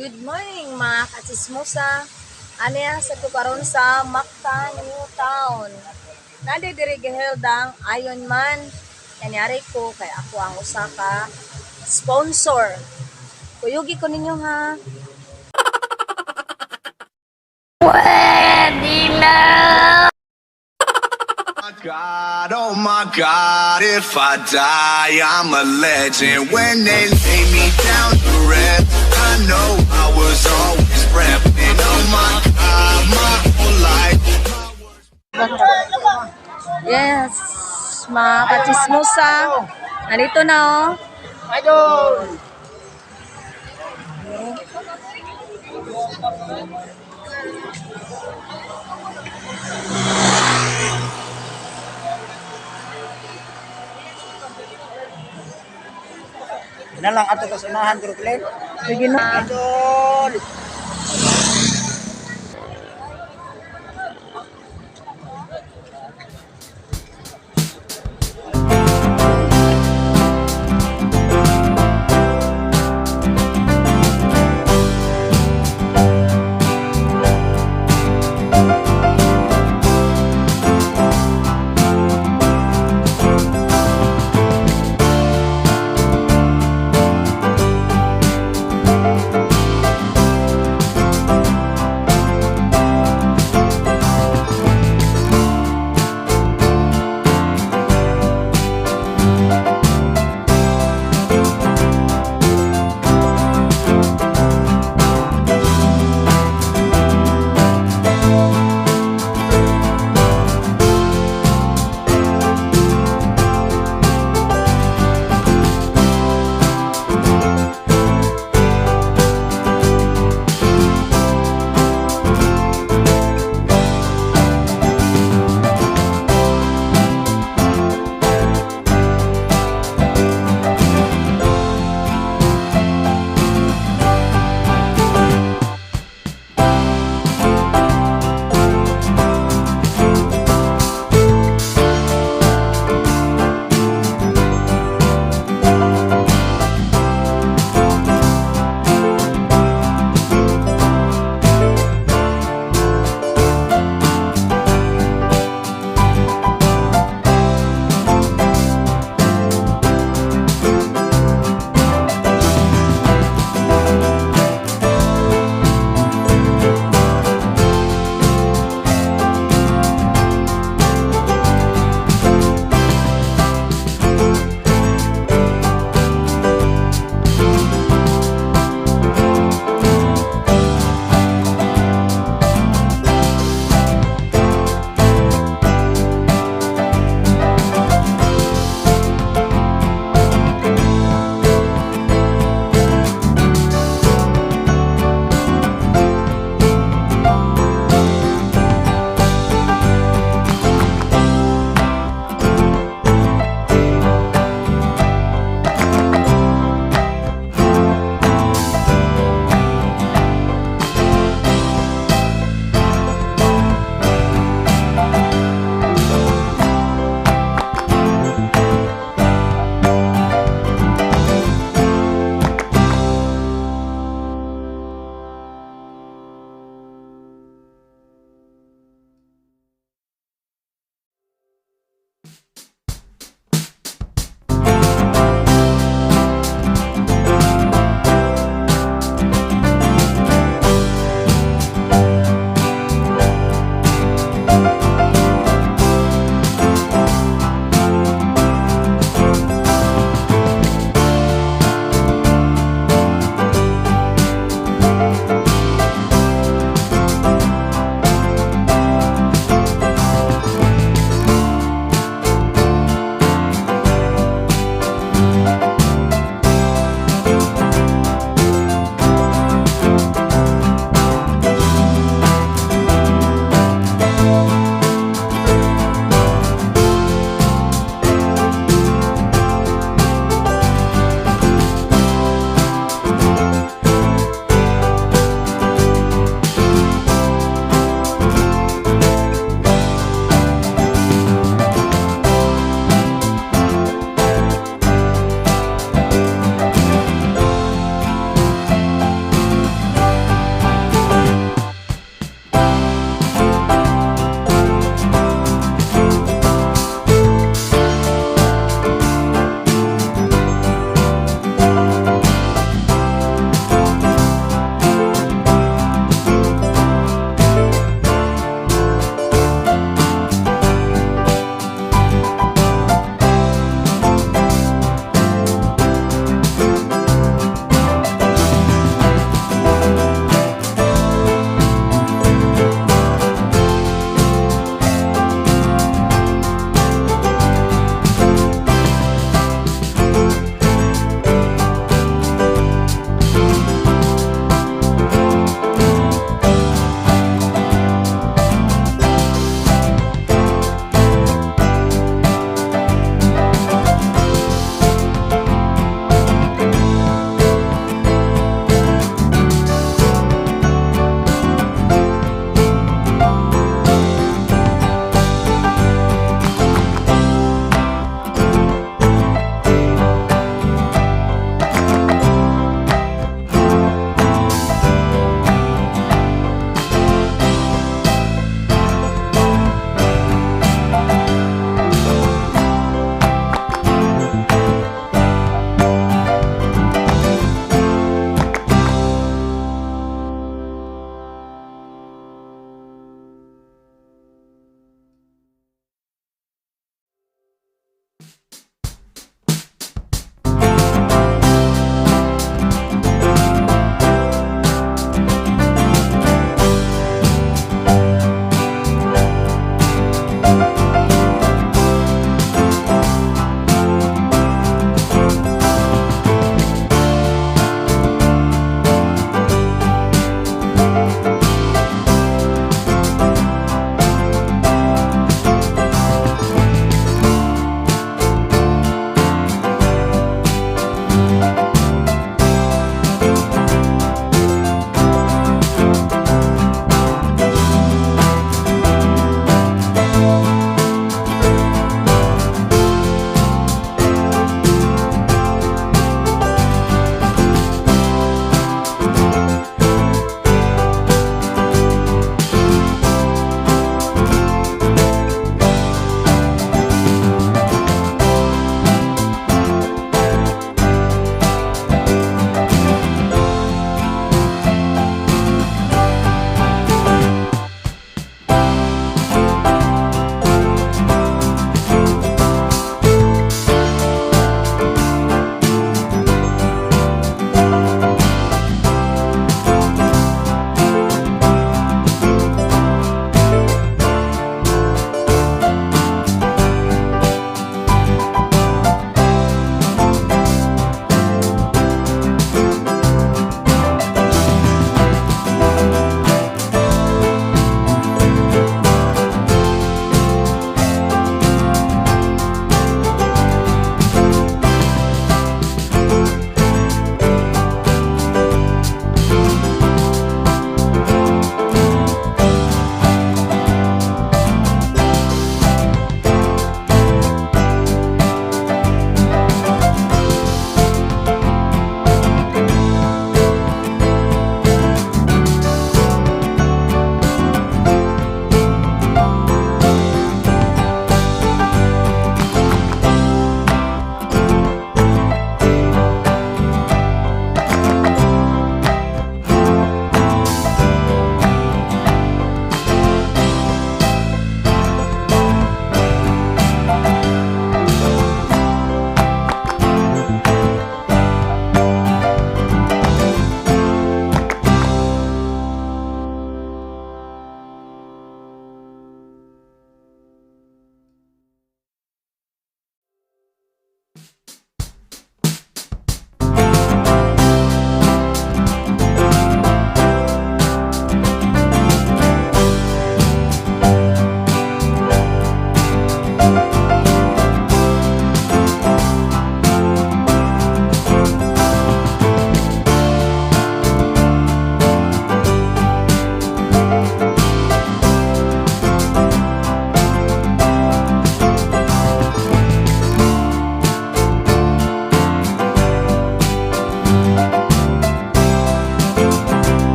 Good morning mga katsismosa. Aniya sa tukaron sa Mactan, New Town. Nade diri giheldang ayon man. Kanyari ko kay ako ang usa ka sponsor. Kuyugi ko ninyo ha. God, oh my God, if I die, I'm a legend. When they lay me down to rest, I know I was always repping. Oh my God, my whole life. Yes, mga katsismosa. Nandito na oh. Idol! Ina lang ato sa unahan pero Glenn. Sige na. Idol!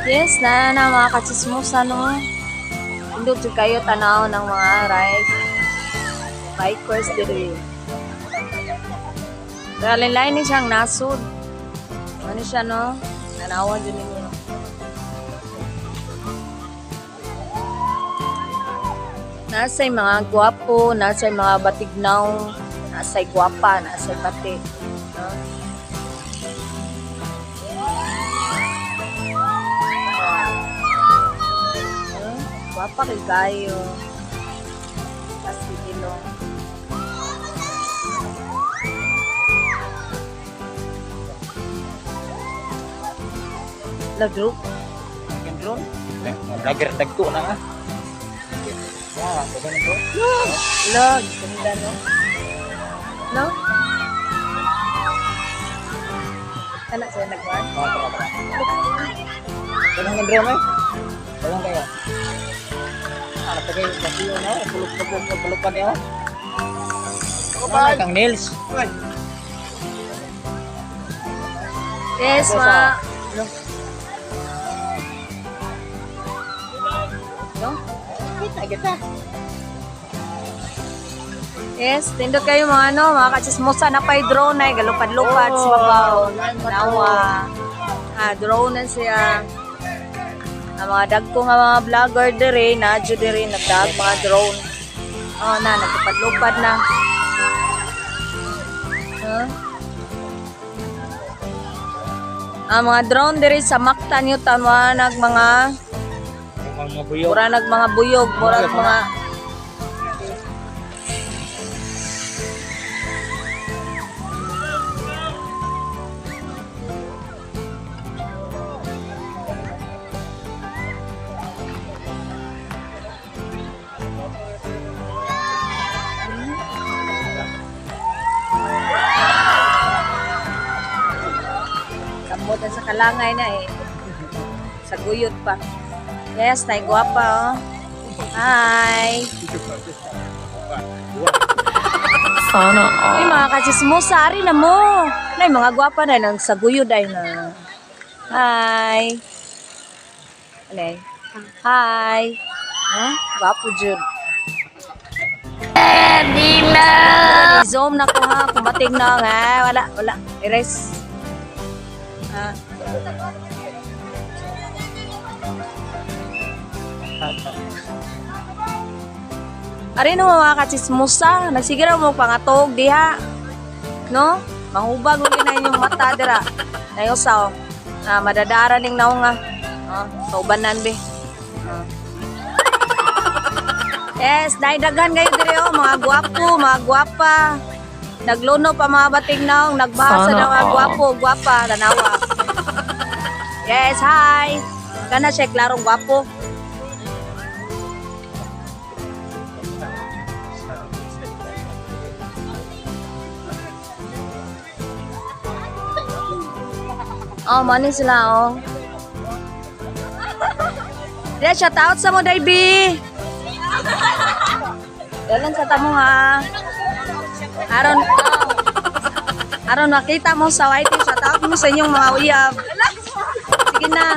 Yes, na mga kachismosa, no? Indot jud kayo tanaw ng mga rice. Bikers diri. Lain-lain ni siyang nasud. Ano siya, no? Tanawan din ninyo. Nasa'y mga gwapo, nasa'y mga batignaw, nasa'y gwapa, nasa'y bati. No? Guapa kay kayo. Kasi dilo. Lagro. Gendron. Vlogger dagko na nga. Ah, ganun po. Log. Ganda, no? No? Anak saya nagwan. Ganun gendron eh. Ganun kayo. Ano pa kayo kasi yun, no? Pulupan niyo. Ano kang nails? Yes, ma. No? Kita. Yes, tindog kayo mga ano, mga kachismosa na pa'y drone ay galupad-lupad sa babaw. Nawa. Drone na siya. Ang mga dagko nga mga vlogger diri, nadyo diri, nagdag mga drone. Oh, na, nagupad-lupad na. Ang mga drone diri sa Mactan yung tawanag mga Mga buyog. mura nag mga buyog, mura nag mga kamutan sa kalangay na eh. Sa guyod pa. Yes, tay guwapa oh. Hi. Sana all. Ay, mga kachismosa, ari na mo. Nay, mga guwapa na lang sa guyod ay na. Hi. Alay. Hi. Huh? Guwapo jud. i-zoom na ko ha, kumating na nga, wala, erase. Ah. Ari no mga katsismusa, nagsigira mo pangatog diha. No? Mahubag mo na inyong mata dira. Nayo sa madadara ning naong nga. Kaubanan be. Yes, daghan kayo diri oh, mga gwapo, mga gwapa. Nagluno pa mga bating naong, nagbasa Sana na mga all. gwapo, gwapa, tanawa. Yes, hi. Kana siya klarong gwapo. Oh, money sila, oh. Dia, shout out sa mo, Daibi. Dalan sa tamo, ha. Aron makita mo sa YT, shout out mo sa inyong mga uyab. Sige na.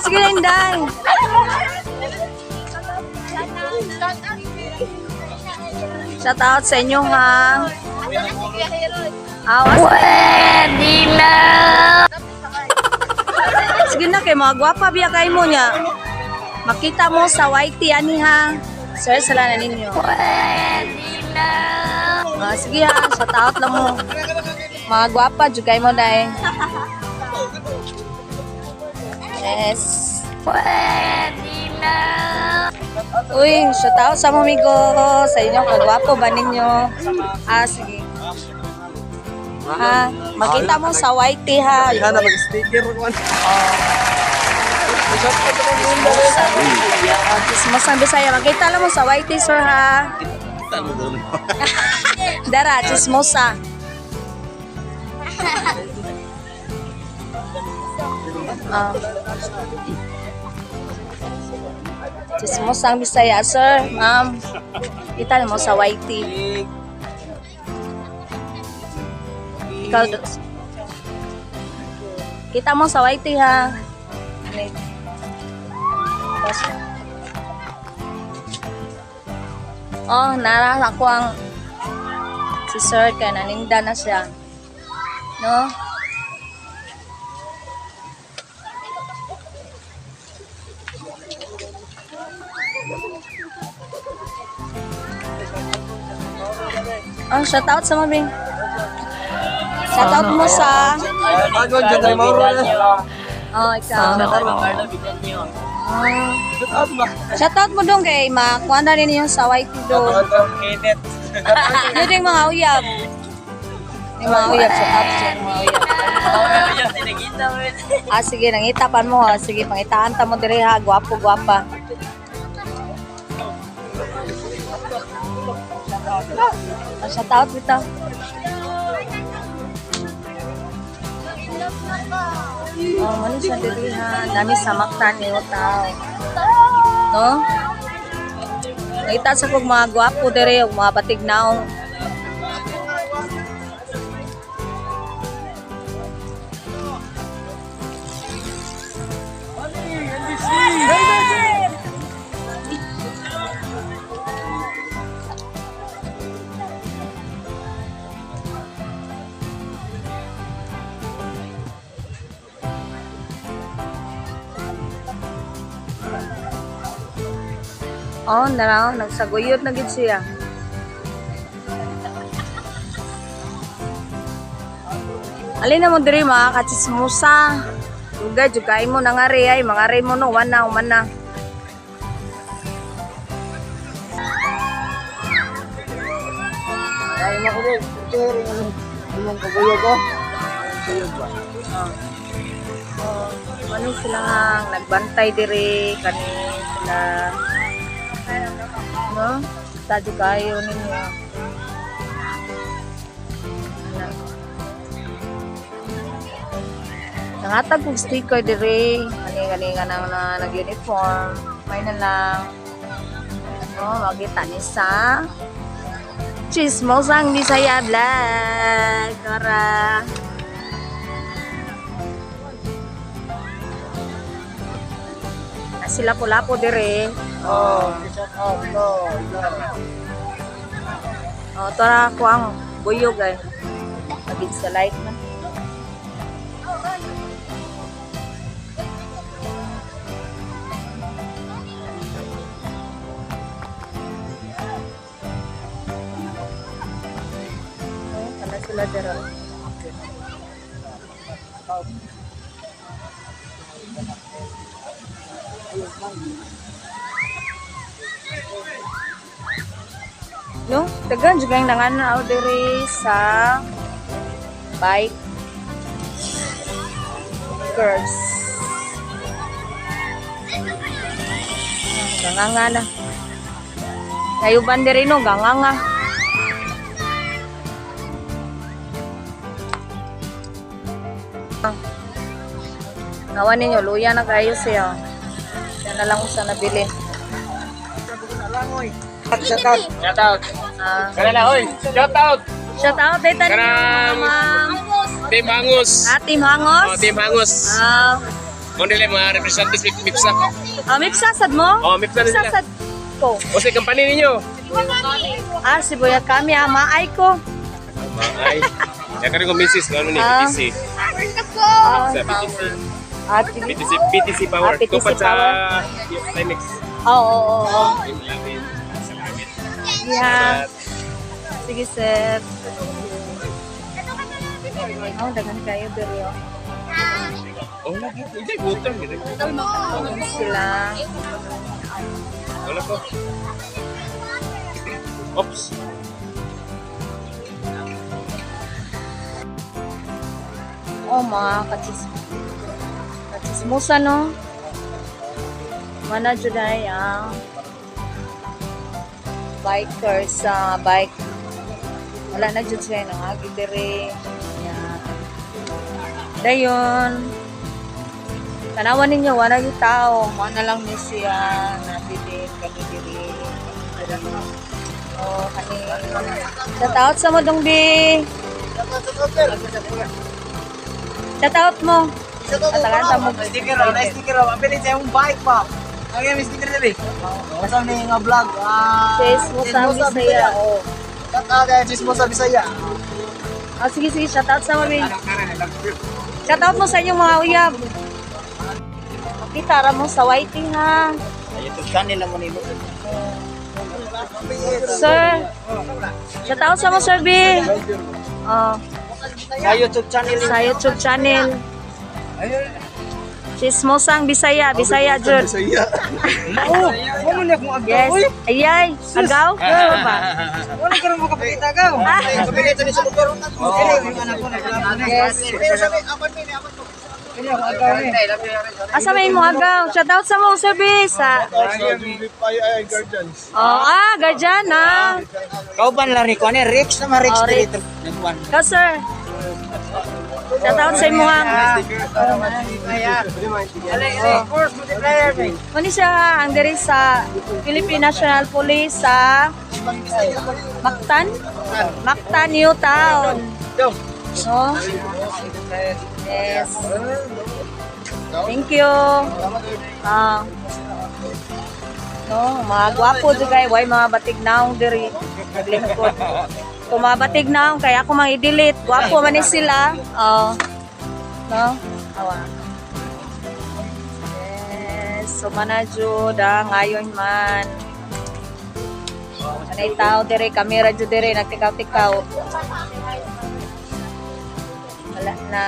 Sige na, Inday. Shout out sa inyong, ha. Awas. Pwede na. Sige na kay mga gwapa biya kay mo niya. Makita mo sa YT ani ha. Sir sala na ninyo. Pwede na. Sige ha, shout out lang mo. Mga gwapa jud kay mo dai. Yes. Pwede na. Uy, shout out sa mga amigo sa inyong kagwapo ba ninyo? Sige. Ha, makita mo sa YT ha. Sana mag-sticker ko. Christmas ang Bisaya. Makita lang mo sa YT sir ha. Dara, chismosa. Chismosa ang Bisaya sir, ma'am. Kita mo sa YT. Ikaw, kita mo sa YT ha. Oh, narasa ko ang si sir kaya naninda na siya. No? Oh, shout out sa mabing. Shout out mo sa ikaw. Shout out mo dong kay makuha na rin yung sa YT do. Yun yung mga uyab. Yung mga uyab, shout out sa mga uyab. Sige, nangitapan mo ha. Sige, pangitaan ta mo dire ha. Gwapo, gwapa. Shout out dito. Mano siya diri ha. Dami sa maktan ni tao. No? Nakita sa kong mga gwapo diri, mga batignaw. Oh, nagsaguyod na gid siya. Alin na mo diri mga katsismusa. Dugay jugay mo nangari ay mangari mo no wana umana. Ay mo ko din. Yung kabuyo ko. Ano sila nagbantay diri kani sila. No? Tadi kayo ninyo. Nangatag kong sticker diri. Kani nga nang nag-uniform. May na lang. Makita ni sa Chismosang Bisaya Vlog. Tara. Sila pula po dire. Shout out to. Oh, tara ko ang buyog ay. Lagit sa light na. Oh, kana sila dira. No, tagan juga yung nanganaw diri sa bike girls. Ganganga na. Kayuban diri no, ganganga. Nawan ninyo, luya na kayo siya. Yan na lang usa nabili. Shout out. Shout out. Ah, Kana hoy. Shout out. shout out dito ninyo Karang- mga Team Hangus. Team Hangos. Oh, Team Hangus. Ah, Mo nila mga representatives MIPSA. mipsasad mo? Oh, MIPSA na sila. Mipsasad ko. O sa company ninyo. Si Buya kami, maay ko. Ay. Ya kari ko misis ko ano ni Ah. BTC. Ah, Sa BTC. ate. BTC Power. BTC Tupat sa Power. Timex. Oo. Yeah. Sige, sir. Oh, dagan kayo, Berio. Oh, lagi. Hindi utang gitu. Sila. Wala ko. Oops. Oh, mga katsismusa, no? Mana dyan ay ang bikers sa bike. Wala na dyan siya ng agi diri. Yan. Dayon. Tanawan ninyo, wala yung tao. Mana lang niya siya. Nabili, kanidiri. Oh, kani. Shoutout sa mo dong, Bi. Shoutout mo. Kata-kata mo. Sticker raw, na sticker raw. Apili sa yung bike pa. Ang yung sticker dali. Basta na yung vlog. Chismosa Bisaya. Oh. Shout out kay Chismosa Bisaya. Ah, sige, shoutout sa mami. Shoutout mo sa inyong mga uyab. Kita mo sa Whiting, ha. YouTube channel lang mo ni Sir. Shoutout sa mo, Sir B. Oh, sa YouTube channel. sa YouTube channel. Chismosang Bisaya. Bisaya, Jud. Oo, mo na kung agaw. Yes. Ayay. Agaw? Ano ba? Wala ka rin makapakita agaw. Kapilito ni sa lugar. Yung anak ko na. Yes. Kanya ako agaw ni. Asa may mo agaw? Shoutout sa mo, Sir B. Sa... Oh, guardian, ha. Kauban lang rin ko. Ano, Rex naman Rex Oh, Rex. dito. Nagwan. Ikaw, sir. Shoutout sa imo, ha. Course multiplier. Kuni siya ang diri sa Philippine National Police sa Mactan? Mactan, New Town. No? Yes. Thank you. No, mga gwapo di kay way mga batig naong diri naglingkod. Kung mga batig naong kaya ako mang i-delete. Gwapo man ni sila. Oh. No? Awa. Yes. So manajud ngayon man. Anay tao diri, kamera jud diri nagtikaw-tikaw. Wala na.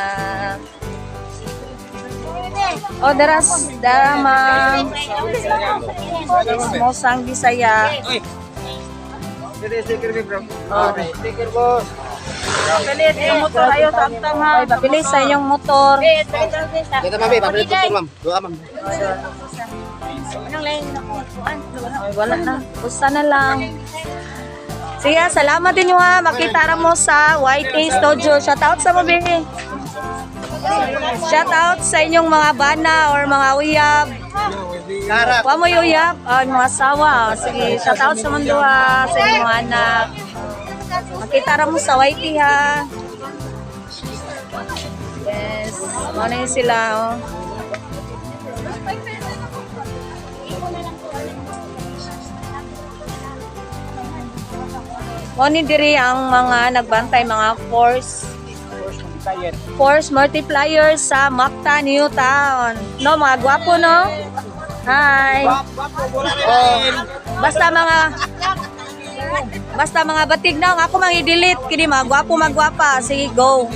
Oh, daramang Chismosang Bisaya. Sticker bro. Oh. Sticker boss. Papilit yung motor. Ayaw, tamtang ha. Papilit sa inyong motor. Kita mami, papilit ko ma'am. Doa ma'am. Ay, wala na. Pusta na lang. Sige, salamat din nyo ha. Makita mo sa YT Studio. Shoutout sa mabi. Shoutout sa inyong mga bana or mga uyab. Kuha mo yung uyab. Mga asawa. Sige, shoutout sa mundo ha. Sa inyong mga anak. Makita mo sa YT ha. Yes. Ano yun sila oh. Mo ni diri ang mga nagbantay mga force multiplier sa Mactan, New Town. No, mga gwapo, no? Hi. Oh, basta mga batig na ako mang i-delete kini mga gwapo magwapa. Sige, go.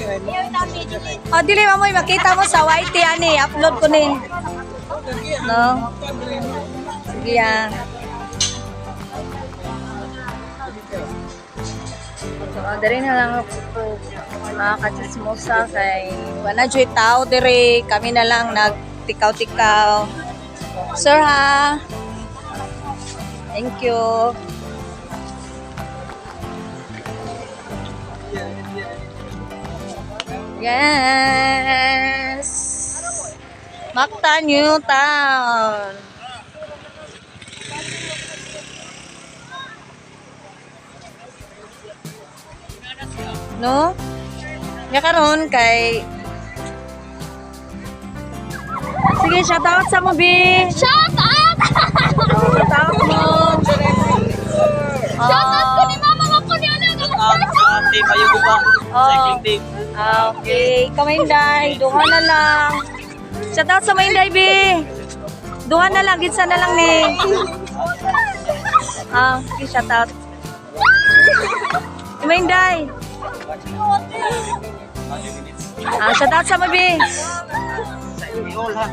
Oh, dili mo makita mo sa YT ani, upload ko ni. No. Sige yan. So, dari na lang ako mga kachismosa kay wala dyan tao dire. Kami na lang nagtikaw-tikaw. Sir ha. Thank you. Yes. Mactan, New Town. No? Ya karon kay sige, shout out sa mo, Bi. Shout out! Shout out mo. Shout out ko ni mama mo ko ni ano. Team Ayugo ba? Cycling team. Okay. Kaminday, duha na lang. Shout out sa Mainday, Bi. Duha na lang, gitsa na lang ni. Okay, shout out. Mainday. Shout out sa mo, Bi. All ha.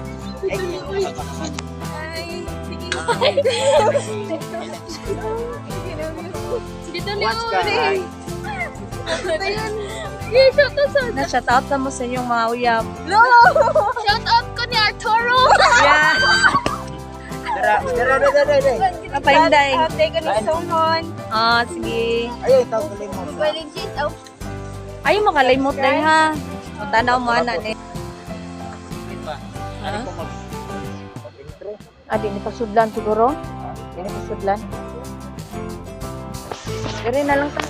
Dito ni Watch ka. Uri. Shout out sa Na-shout out na mo sa inyong mga uyab. Shout out ko ni Arturo. Yeah. Dara. Kapainday. Take ko ni Sonon. Sige. Ayun, tawag ko mo. Well, legit. Oh, Ay, makalimot dahil ha. Tanaw mo na ni. Di ni pasudlan siguro. Di ni pasudlan. Dire na lang ta.